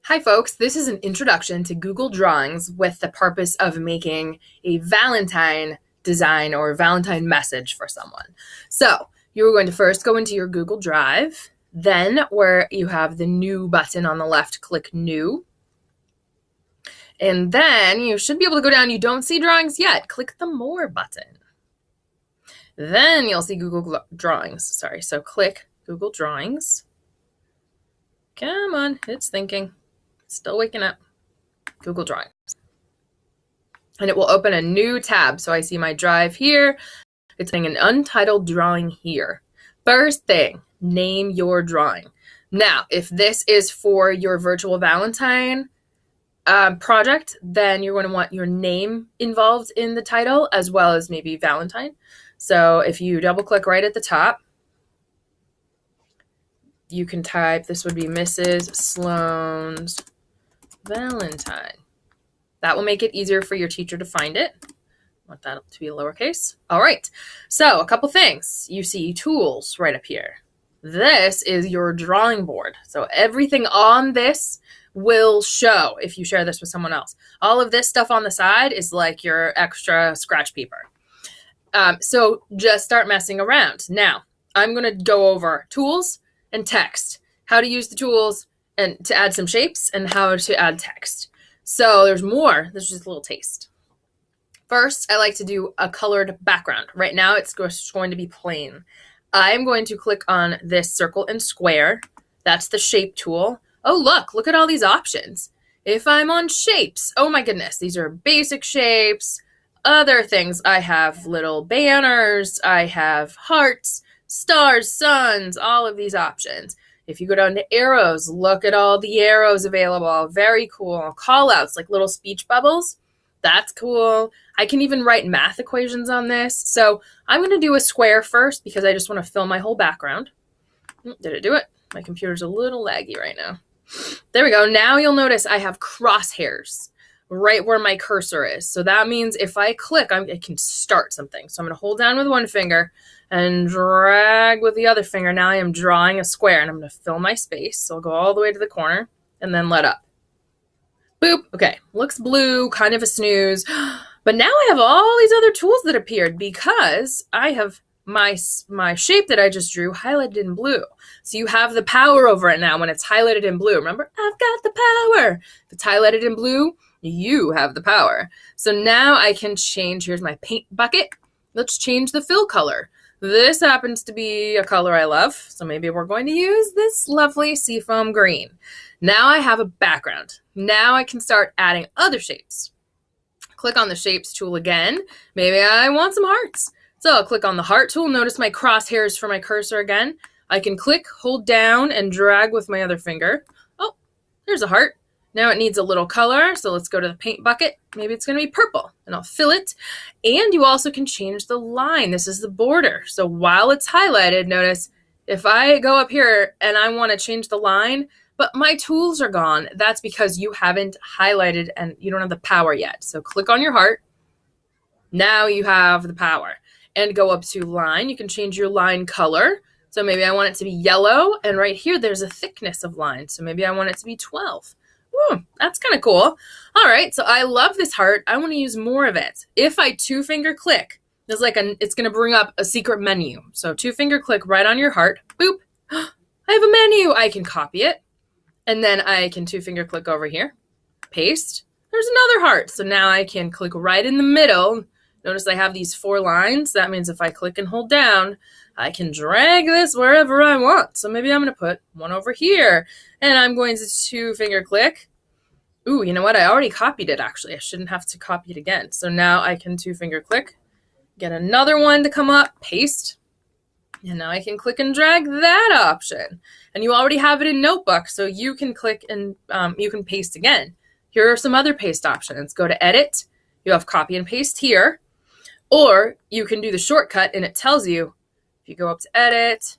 Hi folks, this is an introduction to Google Drawings with the purpose of making a Valentine design or Valentine message for someone. So you're going to first go into your Google Drive, then where you have the new button on the left, click new. And then you should be able to go down, you don't see drawings yet, click the more button. Then you'll see Google Drawings, so click Google Drawings. Come on, it's thinking. Still waking up. Google Drawings. And it will open a new tab. So I see my drive here. It's saying an untitled drawing here. First thing, name your drawing. Now, if this is for your virtual Valentine project, then you're going to want your name involved in the title as well as maybe Valentine. So if you double click right at the top, you can type, this would be Mrs. Sloan's Valentine. That will make it easier for your teacher to find it. I want that to be lowercase. All right. So a couple things. You see tools right up here. This is your drawing board. So everything on this will show if you share this with someone else. All of this stuff on the side is like your extra scratch paper. So just start messing around. Now, I'm going to go over tools and text, how to use the tools and to add some shapes and how to add text. So there's more. There's just a little taste. First, I like to do a colored background. Right now, it's just going to be plain. I'm going to click on this circle and square. That's the shape tool. Oh, look at all these options. If I'm on shapes, oh my goodness, these are basic shapes. Other things, I have little banners, I have hearts, stars, suns, all of these options. If you go down to arrows, look at all the arrows available. Very cool. Call outs, like little speech bubbles. That's cool. I can even write math equations on this. So I'm going to do a square first because I just want to fill my whole background. Did it do it? My computer's a little laggy right now. There we go. Now you'll notice I have crosshairs right where my cursor is. So that means if I click, I can start something. So I'm going to hold down with one finger and drag with the other finger. Now I am drawing a square and I'm going to fill my space. So I'll go all the way to the corner and then let up. Boop. Okay. Looks blue, kind of a snooze. But now I have all these other tools that appeared because I have my shape that I just drew highlighted in blue. So you have the power over it now when it's highlighted in blue. Remember, I've got the power. If it's highlighted in blue, you have the power. So now I can change, here's my paint bucket. Let's change the fill color. This happens to be a color I love, so maybe we're going to use this lovely seafoam green. Now I have a background. Now I can start adding other shapes. Click on the shapes tool again. Maybe I want some hearts. So I'll click on the heart tool. Notice my crosshairs for my cursor again. I can click, hold down, and drag with my other finger. Oh, there's a heart. Now it needs a little color, so let's go to the paint bucket. Maybe it's going to be purple, and I'll fill it. And you also can change the line. This is the border. So while it's highlighted, notice if I go up here and I want to change the line, but my tools are gone, that's because you haven't highlighted and you don't have the power yet. So click on your heart. Now you have the power. And go up to line. You can change your line color. So maybe I want it to be yellow, and right here there's a thickness of line. So maybe I want it to be 12. Ooh, that's kind of cool. All right, so I love this heart. I want to use more of it. If I two-finger click, it's going to bring up a secret menu. So two-finger click right on your heart. Boop. I have a menu. I can copy it. And then I can two-finger click over here. Paste. There's another heart. So now I can click right in the middle. Notice I have these 4 lines. That means if I click and hold down, I can drag this wherever I want. So maybe I'm going to put one over here. And I'm going to two-finger click. Ooh, you know what? I already copied it, actually. I shouldn't have to copy it again. So now I can two-finger click, get another one to come up, paste. And now I can click and drag that option. And you already have it in Notebook, so you can click and you can paste again. Here are some other paste options. Go to Edit. You have copy and paste here. Or you can do the shortcut, and it tells you, if you go up to Edit,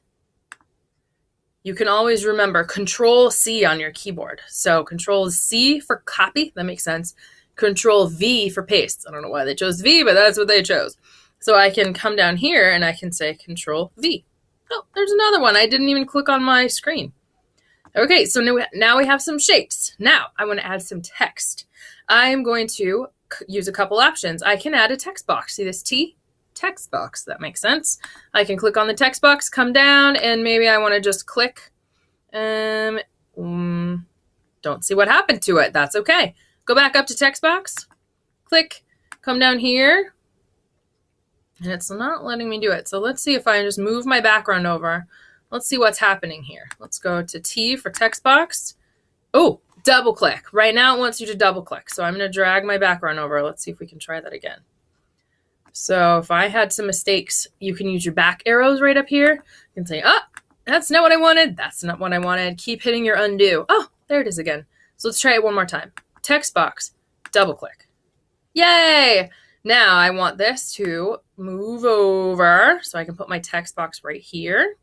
you can always remember Control-C on your keyboard. So Control-C for copy, that makes sense. Control-V for paste. I don't know why they chose V, but that's what they chose. So I can come down here, and I can say Control-V. Oh, there's another one. I didn't even click on my screen. Okay, so now we have some shapes. Now I want to add some text. I am going to use a couple options. I can add a text box. See this T? Text box. That makes sense. I can click on the text box, come down, and maybe I want to just click. Don't see what happened to it. That's okay. Go back up to text box. Click. Come down here. And it's not letting me do it. So let's see if I just move my background over. Let's see what's happening here. Let's go to T for text box. Oh, double click. Right now it wants you to double click. So I'm going to drag my background over. Let's see if we can try that again. So if I had some mistakes, you can use your back arrows right up here. You can say, oh, that's not what I wanted. That's not what I wanted. Keep hitting your undo. Oh, there it is again. So let's try it one more time. Text box, double click. Yay! Now I want this to move over so I can put my text box right here.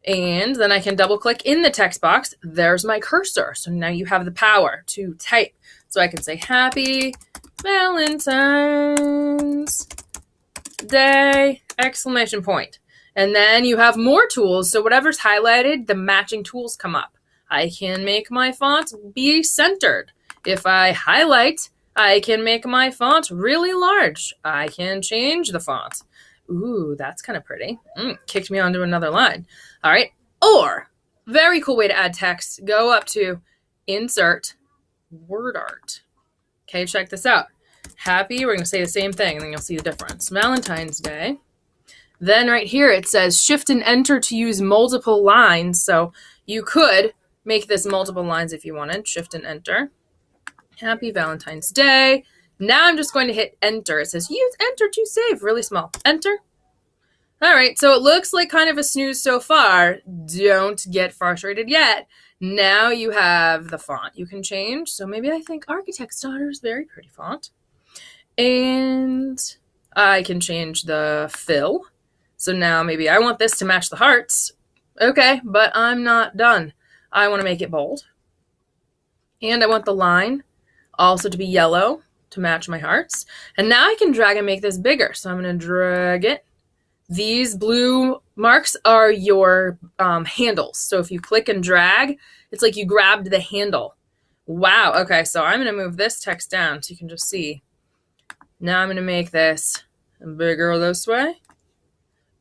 And then I can double click in the text box. There's my cursor. So now you have the power to type. So I can say Happy Valentine's Day, exclamation point. And then you have more tools. So whatever's highlighted, the matching tools come up. I can make my font be centered. If I highlight, I can make my font really large. I can change the font. Ooh, that's kind of pretty. Kicked me onto another line. All right. Or, very cool way to add text. Go up to Insert, Word Art. Okay, check this out. Happy, we're going to say the same thing, and then you'll see the difference. Valentine's Day. Then right here it says Shift and Enter to use multiple lines. So you could make this multiple lines if you wanted. Shift and Enter. Happy Valentine's Day. Now I'm just going to hit Enter. It says use Enter to save. Really small. Enter. All right, so it looks like kind of a snooze so far. Don't get frustrated yet. Now you have the font you can change. So maybe I think Architect's Daughter is very pretty font. And I can change the fill. So now maybe I want this to match the hearts. Okay, but I'm not done. I want to make it bold. And I want the line also to be yellow to match my hearts. And now I can drag and make this bigger. So I'm going to drag it. These blue marks are your handles. So if you click and drag, it's like you grabbed the handle. Wow. Okay, so I'm going to move this text down so you can just see. Now I'm going to make this bigger this way.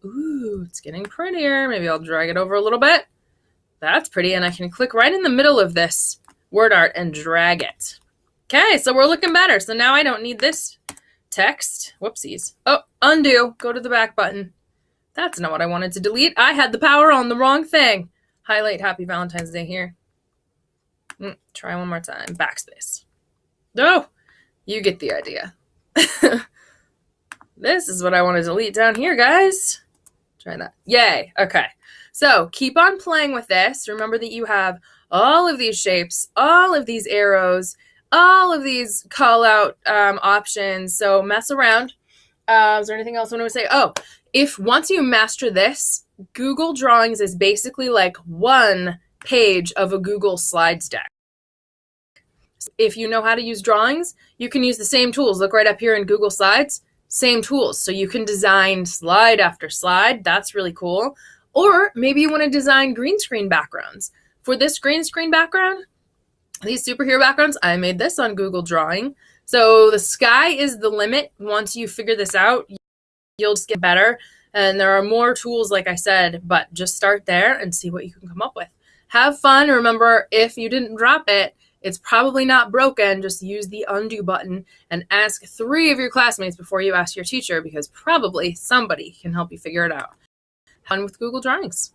Ooh, it's getting prettier. Maybe I'll drag it over a little bit. That's pretty. And I can click right in the middle of this word art and drag it. Okay, so we're looking better. So now I don't need this text. Whoopsies. Oh, undo. Go to the back button. That's not what I wanted to delete. I had the power on the wrong thing. Highlight Happy Valentine's Day here. Try one more time. Backspace. Oh, you get the idea. This is what I want to delete down here, guys. Try that. Yay. Okay. So keep on playing with this. Remember that you have all of these shapes, all of these arrows, all of these call out options. So mess around. Is there anything else I want to say? Oh, if once you master this, Google Drawings is basically like one page of a Google Slides deck. If you know how to use drawings, you can use the same tools. Look right up here in Google Slides, same tools. So you can design slide after slide. That's really cool. Or maybe you want to design green screen backgrounds. For this green screen background, these superhero backgrounds, I made this on Google Drawing. So the sky is the limit. Once you figure this out, you'll just get better. And there are more tools, like I said, but just start there and see what you can come up with. Have fun. Remember, if you didn't drop it, it's probably not broken. Just use the undo button and ask 3 of your classmates before you ask your teacher, because probably somebody can help you figure it out. Have fun with Google Drawings.